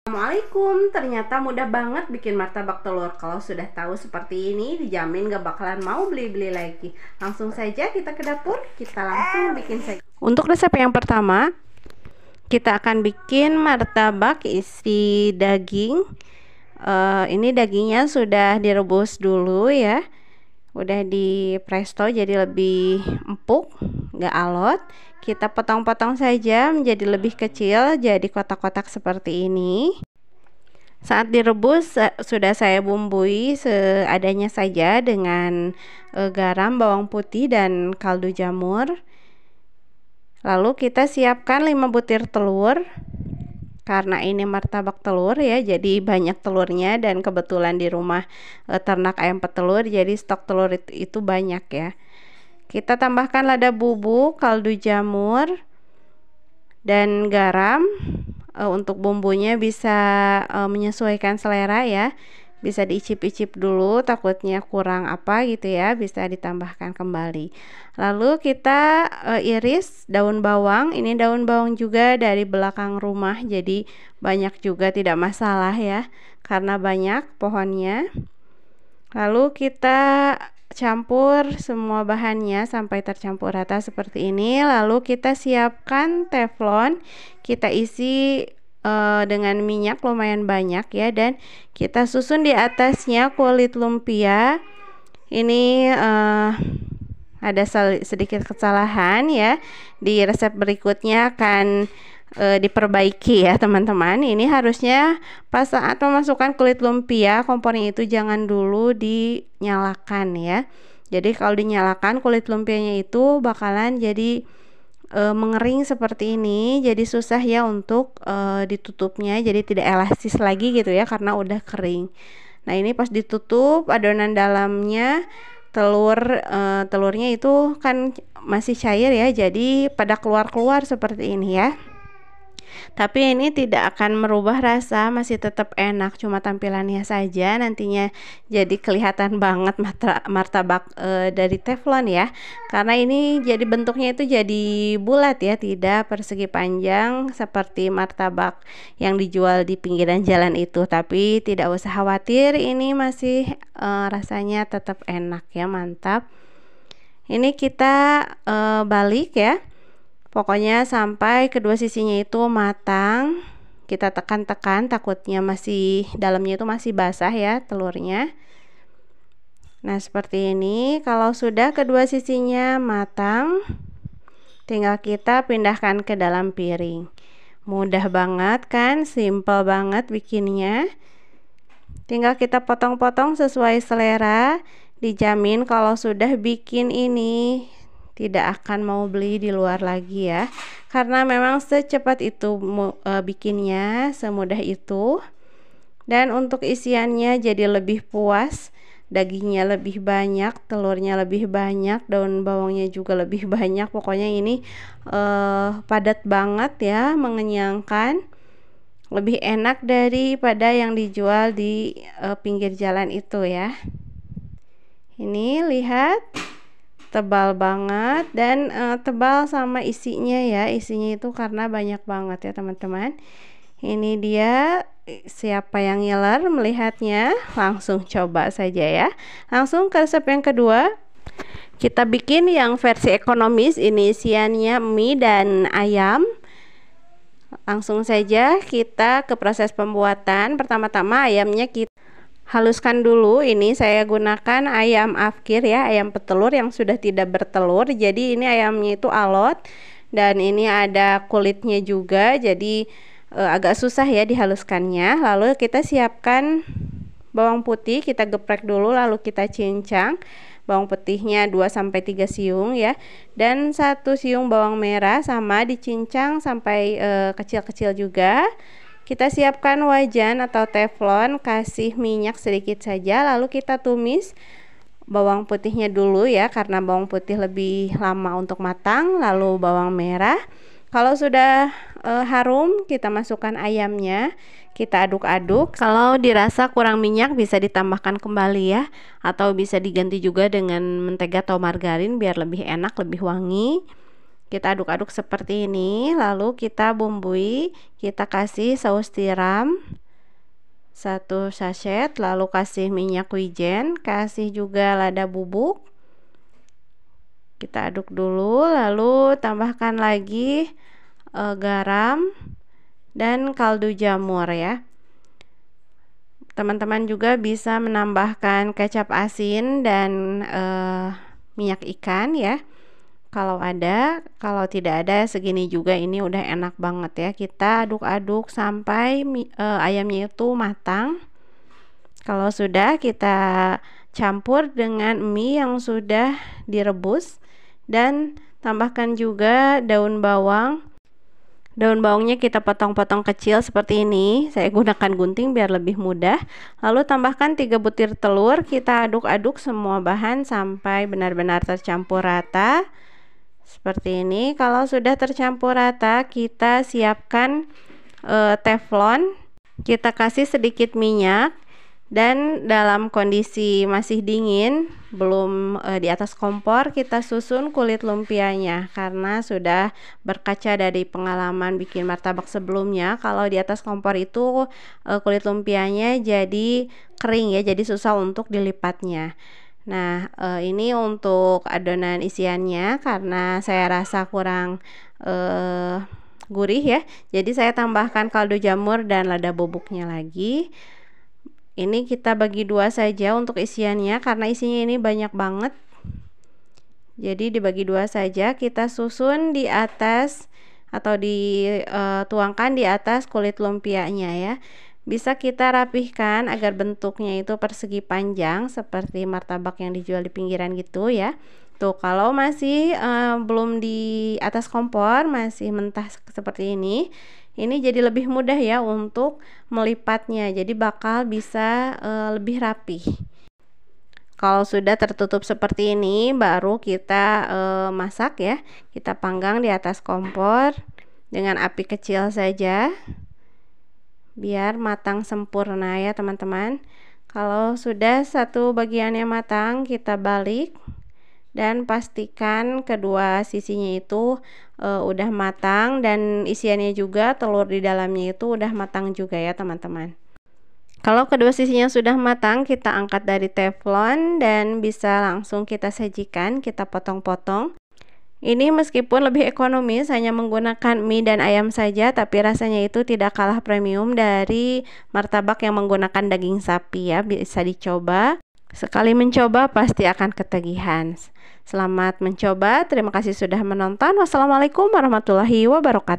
Assalamualaikum, ternyata mudah banget bikin martabak telur. Kalau sudah tahu seperti ini, dijamin gak bakalan mau beli-beli lagi. Langsung saja kita ke dapur, kita langsung bikin saja. Untuk resep yang pertama, kita akan bikin martabak isi daging. Ini dagingnya sudah direbus dulu ya, udah di presto jadi lebih empuk, gak alot. Kita potong-potong saja menjadi lebih kecil, jadi kotak-kotak seperti ini. Saat direbus sudah saya bumbui seadanya saja dengan garam, bawang putih, dan kaldu jamur. Lalu kita siapkan 5 butir telur. Karena ini martabak telur ya, jadi banyak telurnya, dan kebetulan di rumah ternak ayam petelur, jadi stok telur itu banyak ya. Kita tambahkan lada bubuk, kaldu jamur, dan garam. Untuk bumbunya bisa menyesuaikan selera ya, bisa diicip-icip dulu, takutnya kurang apa gitu ya, bisa ditambahkan kembali. Lalu kita iris daun bawang. Ini daun bawang juga dari belakang rumah, jadi banyak juga, tidak masalah ya, karena banyak pohonnya. Lalu kita campur semua bahannya sampai tercampur rata seperti ini. Lalu kita siapkan teflon, kita isi dengan minyak lumayan banyak ya, dan kita susun di atasnya kulit lumpia. Ini ada sedikit kesalahan ya, di resep berikutnya akan diperbaiki ya teman-teman. Ini harusnya pas saat memasukkan kulit lumpia, kompornya itu jangan dulu dinyalakan ya. Jadi kalau dinyalakan, kulit lumpianya itu bakalan jadi mengering seperti ini, jadi susah ya untuk ditutupnya, jadi tidak elastis lagi gitu ya, karena udah kering. Nah ini pas ditutup, adonan dalamnya telurnya itu kan masih cair ya, jadi pada keluar-keluar seperti ini ya. Tapi ini tidak akan merubah rasa, masih tetap enak, cuma tampilannya saja nantinya jadi kelihatan banget martabak dari teflon ya, karena ini jadi bentuknya itu jadi bulat ya, tidak persegi panjang seperti martabak yang dijual di pinggiran jalan itu. Tapi tidak usah khawatir, ini masih rasanya tetap enak ya, mantap. Ini kita balik ya, pokoknya sampai kedua sisinya itu matang. Kita tekan-tekan, takutnya masih dalamnya itu masih basah ya telurnya. Nah seperti ini. Kalau sudah kedua sisinya matang, tinggal kita pindahkan ke dalam piring. Mudah banget kan, simple banget bikinnya. Tinggal kita potong-potong sesuai selera. Dijamin kalau sudah bikin ini tidak akan mau beli di luar lagi ya, karena memang secepat itu bikinnya, semudah itu. Dan untuk isiannya jadi lebih puas, dagingnya lebih banyak, telurnya lebih banyak, daun bawangnya juga lebih banyak. Pokoknya ini padat banget ya, mengenyangkan, lebih enak daripada yang dijual di pinggir jalan itu ya. Ini lihat, tebal banget, dan tebal sama isinya ya, isinya itu karena banyak banget ya teman-teman. Ini dia, siapa yang ngiler melihatnya langsung coba saja ya. Langsung ke resep yang kedua, kita bikin yang versi ekonomis. Ini isiannya mie dan ayam. Langsung saja kita ke proses pembuatan. Pertama-tama ayamnya kita haluskan dulu. Ini saya gunakan ayam afkir ya, ayam petelur yang sudah tidak bertelur. Jadi ini ayamnya itu alot, dan ini ada kulitnya juga, jadi agak susah ya dihaluskannya. Lalu kita siapkan bawang putih, kita geprek dulu, lalu kita cincang. Bawang putihnya 2-3 siung ya, dan 1 siung bawang merah sama dicincang sampai kecil-kecil juga. Kita siapkan wajan atau teflon, kasih minyak sedikit saja, lalu kita tumis bawang putihnya dulu ya, karena bawang putih lebih lama untuk matang. Lalu bawang merah. Kalau sudah harum, kita masukkan ayamnya, kita aduk-aduk. Kalau dirasa kurang minyak bisa ditambahkan kembali ya, atau bisa diganti juga dengan mentega atau margarin biar lebih enak, lebih wangi. Kita aduk-aduk seperti ini, lalu kita bumbui, kita kasih saus tiram, 1 sachet, lalu kasih minyak wijen, kasih juga lada bubuk. Kita aduk dulu, lalu tambahkan lagi garam dan kaldu jamur ya. Teman-teman juga bisa menambahkan kecap asin dan minyak ikan ya. Kalau ada, kalau tidak ada segini juga ini udah enak banget ya. Kita aduk-aduk sampai ayamnya itu matang. Kalau sudah, kita campur dengan mie yang sudah direbus dan tambahkan juga daun bawang. Daun bawangnya kita potong-potong kecil seperti ini. Saya gunakan gunting biar lebih mudah. Lalu tambahkan 3 butir telur. Kita aduk-aduk semua bahan sampai benar-benar tercampur rata. Seperti ini. Kalau sudah tercampur rata, kita siapkan teflon. Kita kasih sedikit minyak. Dan dalam kondisi masih dingin, belum di atas kompor, kita susun kulit lumpianya karena sudah berkaca dari pengalaman bikin martabak sebelumnya. Kalau di atas kompor itu kulit lumpianya jadi kering ya, jadi susah untuk dilipatnya. Nah, ini untuk adonan isiannya karena saya rasa kurang gurih ya. Jadi saya tambahkan kaldu jamur dan lada bubuknya lagi. Ini kita bagi 2 saja untuk isiannya karena isinya ini banyak banget. Jadi dibagi 2 saja, kita susun di atas atau dituangkan di atas kulit lumpianya ya. Bisa kita rapihkan agar bentuknya itu persegi panjang seperti martabak yang dijual di pinggiran gitu ya. Tuh, kalau masih belum di atas kompor, masih mentah seperti ini jadi lebih mudah ya untuk melipatnya. Jadi bakal bisa lebih rapih. Kalau sudah tertutup seperti ini, baru kita masak ya. Kita panggang di atas kompor dengan api kecil saja, biar matang sempurna ya teman-teman. Kalau sudah satu bagiannya matang, kita balik dan pastikan kedua sisinya itu udah matang dan isiannya juga telur di dalamnya itu udah matang juga ya teman-teman. Kalau kedua sisinya sudah matang, kita angkat dari teflon dan bisa langsung kita sajikan, kita potong-potong. Ini meskipun lebih ekonomis, hanya menggunakan mie dan ayam saja, tapi rasanya itu tidak kalah premium dari martabak yang menggunakan daging sapi ya. Bisa dicoba. Sekali mencoba pasti akan ketagihan. Selamat mencoba. Terima kasih sudah menonton. Wassalamualaikum warahmatullahi wabarakatuh.